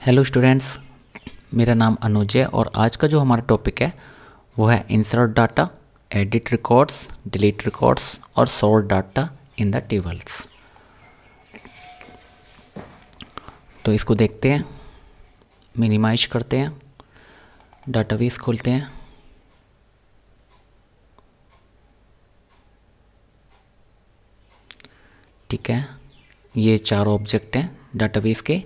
Hello students, मेरा नाम अनुज है और आज का जो हमारा टॉपिक है वो है insert data, edit records, delete records और sort data in the tables. तो इसको देखते हैं, मिनिमाइज करते हैं, डाटाबेस खोलते हैं। ठीक है, ये चार ऑब्जेक्ट हैं डाटाबेस के,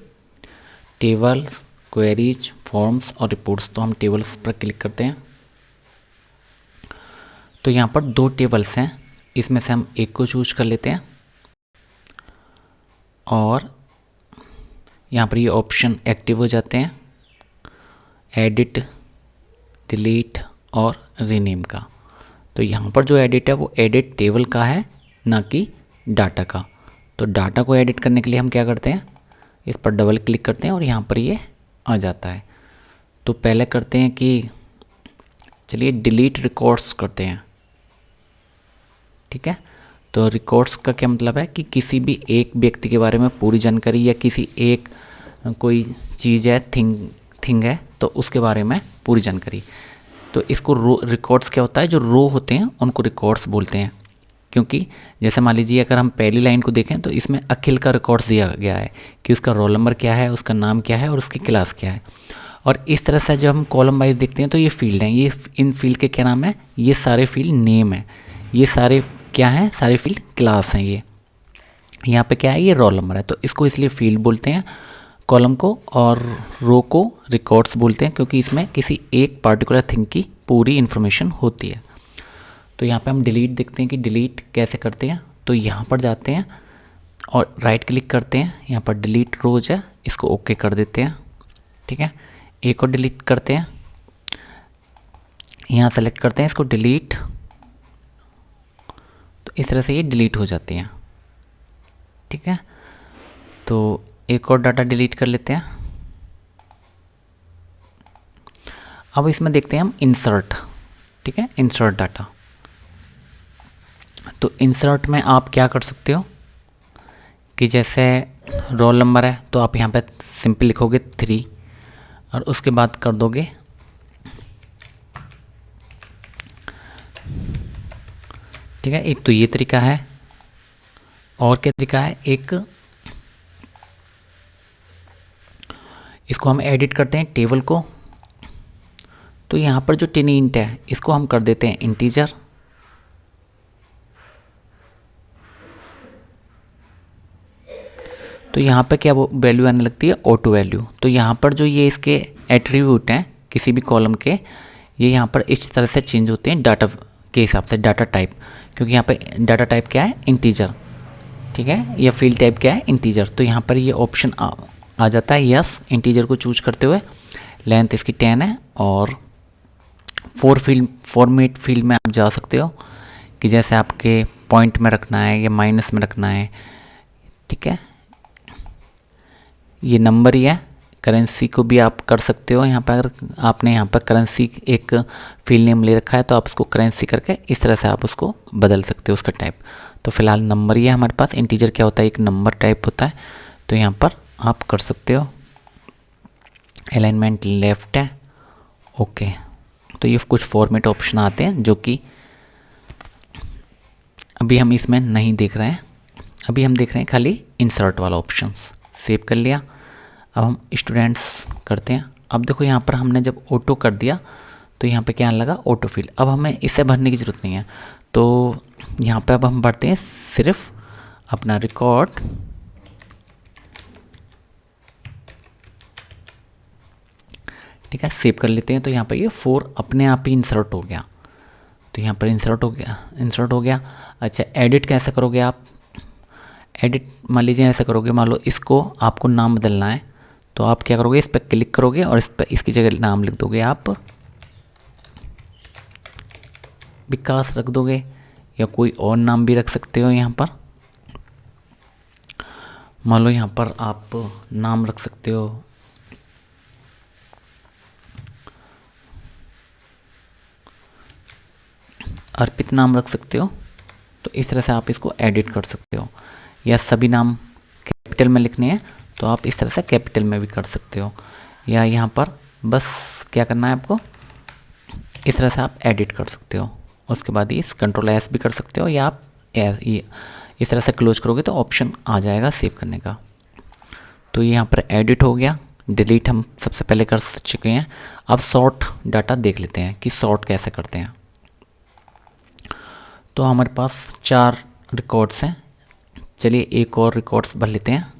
टेबल्स, क्वेरीज, फॉर्म्स और रिपोर्ट्स। तो हम टेबल्स पर क्लिक करते हैं। तो यहाँ पर दो टेबल्स हैं, इसमें से हम एक को चूज कर लेते हैं और यहाँ पर ये ऑप्शन एक्टिव हो जाते हैं, एडिट, डिलीट और रीनेम का। तो यहाँ पर जो एडिट है वो एडिट टेबल का है, ना कि डाटा का। तो डाटा को एडिट करने के लिए हम क्या करते हैं, इस पर डबल क्लिक करते हैं और यहाँ पर ये आ जाता है। तो पहले करते हैं कि चलिए डिलीट रिकॉर्ड्स करते हैं। ठीक है, तो रिकॉर्ड्स का क्या मतलब है कि किसी भी एक व्यक्ति के बारे में पूरी जानकारी या किसी एक कोई चीज़ है, थिंग है, तो उसके बारे में पूरी जानकारी। तो इसको रो रिकॉर्ड्स क्या होता है, जो रो होते हैं उनको रिकॉर्ड्स बोलते हैं। क्योंकि जैसे मान लीजिए अगर हम पहली लाइन को देखें तो इसमें अखिल का रिकॉर्ड्स दिया गया है कि उसका रोल नंबर क्या है, उसका नाम क्या है और उसकी क्लास क्या है। और इस तरह से जब हम कॉलम वाइज देखते हैं तो ये फील्ड हैं, ये इन फील्ड के क्या नाम है, ये सारे फील्ड नेम है, ये सारे क्या हैं, सारे फील्ड क्लास हैं। ये यहाँ पे क्या है, ये रोल नंबर है। तो इसको इसलिए फील्ड बोलते हैं कॉलम को, और रो को रिकॉर्ड्स बोलते हैं क्योंकि इसमें किसी एक पार्टिकुलर थिंग की पूरी इन्फॉर्मेशन होती है। तो यहाँ पे हम डिलीट देखते हैं कि डिलीट कैसे करते हैं। तो यहाँ पर जाते हैं और राइट क्लिक करते हैं, यहाँ पर डिलीट रोज है, इसको ओके कर देते हैं। ठीक है, एक और डिलीट करते हैं, यहाँ सेलेक्ट करते हैं इसको डिलीट। तो इस तरह से ये डिलीट हो जाती हैं। ठीक है, तो एक और डाटा डिलीट कर लेते हैं। अब इसमें देखते हैं हम इंसर्ट। ठीक है, इंसर्ट डाटा। तो इंसर्ट में आप क्या कर सकते हो कि जैसे रोल नंबर है तो आप यहाँ पे सिंपल लिखोगे 3 और उसके बाद कर दोगे ठीक है। एक तो ये तरीका है, और क्या तरीका है, एक इसको हम एडिट करते हैं टेबल को। तो यहाँ पर जो टेनिंट है इसको हम कर देते हैं इंटीजर। तो यहाँ पे क्या वो वैल्यू आने लगती है, ऑटो वैल्यू। तो यहाँ पर जो ये इसके एट्रीब्यूट हैं किसी भी कॉलम के, ये यहाँ पर इस तरह से चेंज होते हैं डाटा के हिसाब से, डाटा टाइप। क्योंकि यहाँ पे डाटा टाइप क्या है, इंटीजर। ठीक है, या फील्ड टाइप क्या है, इंटीजर। तो यहाँ पर ये ऑप्शन आ जाता है यस, इंटीजर को चूज करते हुए। लेंथ इसकी 10 है और फॉर्मेट फील्ड में आप जा सकते हो कि जैसे आपके पॉइंट में रखना है या माइनस में रखना है। ठीक है, ये नंबर ही है। करेंसी को भी आप कर सकते हो। यहाँ पर अगर आपने यहाँ पर करेंसी एक फील्ड नेम ले रखा है तो आप उसको करेंसी करके इस तरह से आप उसको बदल सकते हो उसका टाइप। तो फिलहाल नंबर ही है हमारे पास। इंटीजर क्या होता है, एक नंबर टाइप होता है। तो यहाँ पर आप कर सकते हो। अलाइनमेंट लेफ्ट है, ओके। तो ये कुछ फॉर्मेट ऑप्शन आते हैं जो कि अभी हम इसमें नहीं देख रहे हैं। अभी हम देख रहे हैं खाली इंसर्ट वाला ऑप्शन। सेव कर लिया। अब हम स्टूडेंट्स करते हैं। अब देखो यहाँ पर हमने जब ऑटो कर दिया तो यहाँ पे क्या आने लगा, ऑटो फील्ड। अब हमें इसे भरने की ज़रूरत नहीं है। तो यहाँ पे अब हम भरते हैं सिर्फ अपना रिकॉर्ड। ठीक है, सेव कर लेते हैं। तो यहाँ पर ये 4 अपने आप ही इंसर्ट हो गया। तो यहाँ पर इंसर्ट हो गया। अच्छा, एडिट कैसे करोगे आप, एडिट मान लीजिए ऐसा करोगे, मान लो इसको आपको नाम बदलना है। तो आप क्या करोगे, इस पर क्लिक करोगे और इस पर इसकी जगह नाम लिख दोगे, आप विकास रख दोगे या कोई और नाम भी रख सकते हो। यहाँ पर मान लो यहाँ पर आप नाम रख सकते हो अर्पित, नाम रख सकते हो। तो इस तरह से आप इसको एडिट कर सकते हो। या सभी नाम कैपिटल में लिखने हैं तो आप इस तरह से कैपिटल में भी कर सकते हो, या यहाँ पर बस क्या करना है आपको, इस तरह से आप एडिट कर सकते हो। उसके बाद ये कंट्रोल एस भी कर सकते हो, या आप इस तरह से क्लोज करोगे तो ऑप्शन आ जाएगा सेव करने का। तो ये यहाँ पर एडिट हो गया, डिलीट हम सबसे पहले कर चुके हैं। अब सॉर्ट डाटा देख लेते हैं कि सॉर्ट कैसे करते हैं। तो हमारे पास 4 रिकॉर्ड्स हैं, चलिए एक और रिकॉर्ड्स भर लेते हैं।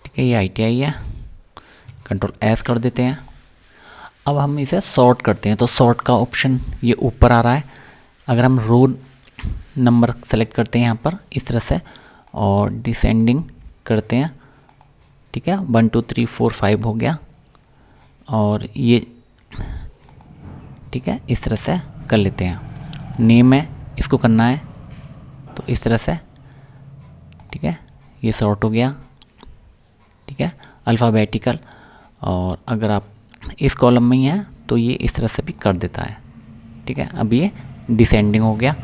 ठीक है, ये ITI है, कंट्रोल एस कर देते हैं। अब हम इसे सॉर्ट करते हैं, तो सॉर्ट का ऑप्शन ये ऊपर आ रहा है। अगर हम रो नंबर सेलेक्ट करते हैं यहाँ पर इस तरह से और डिसेंडिंग करते हैं, ठीक है, 1 2 3 4 5 हो गया, और ये ठीक है इस तरह से कर लेते हैं। नेम है, इसको करना है तो इस तरह से, ठीक है, ये सॉर्ट हो गया, ठीक है, अल्फ़ाबेटिकल। और अगर आप इस कॉलम में ही हैं तो ये इस तरह से भी कर देता है, ठीक है। अब ये डिसेंडिंग हो गया।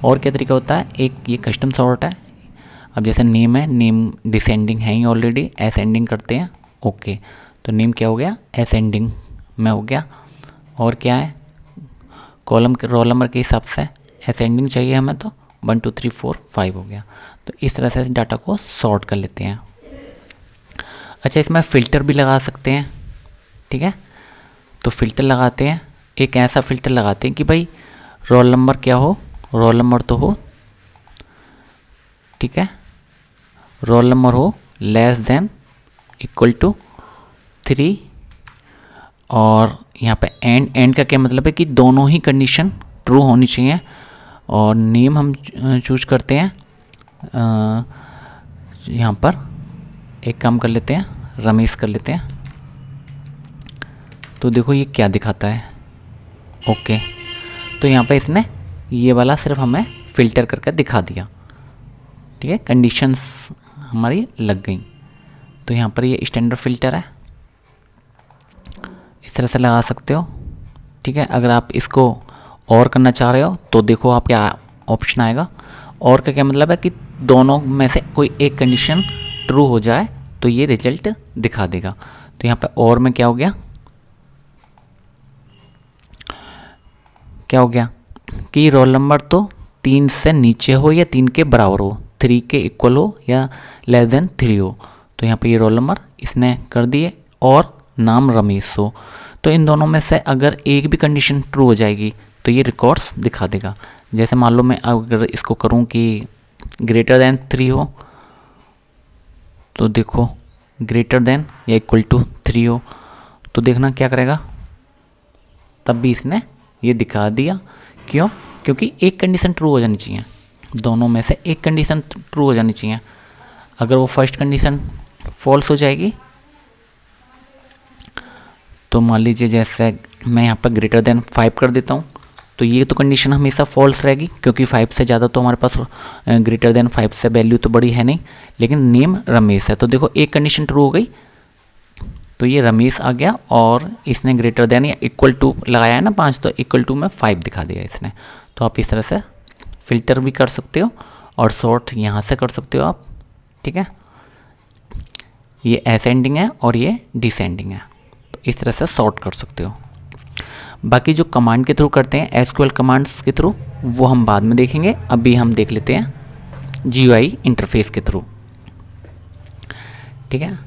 और क्या तरीका होता है, एक ये कस्टम सॉर्ट है। अब जैसे नेम है, नेम डिसेंडिंग है ही ऑलरेडी, असेंडिंग करते हैं, ओके, तो नेम क्या हो गया, असेंडिंग में हो गया। और क्या है, कॉलम के रोल नंबर के हिसाब से असेंडिंग चाहिए हमें, तो 1 2 3 4 5 हो गया। तो इस तरह से डाटा को सॉर्ट कर लेते हैं। अच्छा, इसमें फ़िल्टर भी लगा सकते हैं, ठीक है। तो फ़िल्टर लगाते हैं, एक ऐसा फ़िल्टर लगाते हैं कि भाई रोल नंबर क्या हो, रोल नंबर तो हो, ठीक है, रोल नंबर हो लेस देन इक्वल टू 3। और यहाँ पे एंड का क्या मतलब है कि दोनों ही कंडीशन ट्रू होनी चाहिए। और नेम हम चूज करते हैं, यहाँ पर एक काम कर लेते हैं, रमेश कर लेते हैं। तो देखो ये क्या दिखाता है, ओके। तो यहाँ पे इसने ये वाला सिर्फ हमें फ़िल्टर करके दिखा दिया, ठीक है, कंडीशंस हमारी लग गई। तो यहाँ पर ये स्टैंडर्ड फ़िल्टर है, इस तरह से लगा सकते हो, ठीक है। अगर आप इसको और करना चाह रहे हो तो देखो आप क्या ऑप्शन आएगा। और का क्या मतलब है कि दोनों में से कोई एक कंडीशन ट्रू हो जाए तो ये रिजल्ट दिखा देगा। तो यहाँ पे और में क्या हो गया, क्या हो गया कि रोल नंबर तो 3 से नीचे हो या 3 के बराबर हो, 3 के इक्वल हो या लेस देन 3 हो। तो यहाँ पे ये रोल नंबर इसने कर दिए, और नाम रमेश हो। तो इन दोनों में से अगर एक भी कंडीशन ट्रू हो जाएगी तो ये रिकॉर्ड्स दिखा देगा। जैसे मान लो मैं अगर इसको करूँ कि ग्रेटर देन 3 हो, तो देखो ग्रेटर देन या इक्वल टू 3 हो, तो देखना क्या करेगा, तब भी इसने ये दिखा दिया। क्यों, क्योंकि एक कंडीशन ट्रू हो जानी चाहिए, दोनों में से एक कंडीशन ट्रू हो जानी चाहिए। अगर वो फर्स्ट कंडीशन फॉल्स हो जाएगी, तो मान लीजिए जैसे मैं यहाँ पर ग्रेटर देन 5 कर देता हूँ, तो ये तो कंडीशन हमेशा फॉल्स रहेगी, क्योंकि 5 से ज़्यादा तो हमारे पास ग्रेटर देन 5 से वैल्यू तो बड़ी है नहीं। लेकिन नेम रमेश है, तो देखो एक कंडीशन ट्रू हो गई, तो ये रमेश आ गया, और इसने ग्रेटर देन या इक्वल टू लगाया है ना 5, तो इक्वल टू में 5 दिखा दिया इसने। तो आप इस तरह से फ़िल्टर भी कर सकते हो, और सॉर्ट यहाँ से कर सकते हो आप, ठीक है। ये असेंडिंग है और ये डिसेंडिंग है, तो इस तरह से सॉर्ट कर सकते हो। बाकी जो कमांड के थ्रू करते हैं, एसक्यूएल कमांड्स के थ्रू, वो हम बाद में देखेंगे। अभी हम देख लेते हैं GUI इंटरफेस के थ्रू, ठीक है।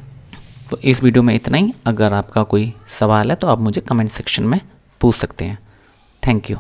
तो इस वीडियो में इतना ही। अगर आपका कोई सवाल है तो आप मुझे कमेंट सेक्शन में पूछ सकते हैं। Thank you.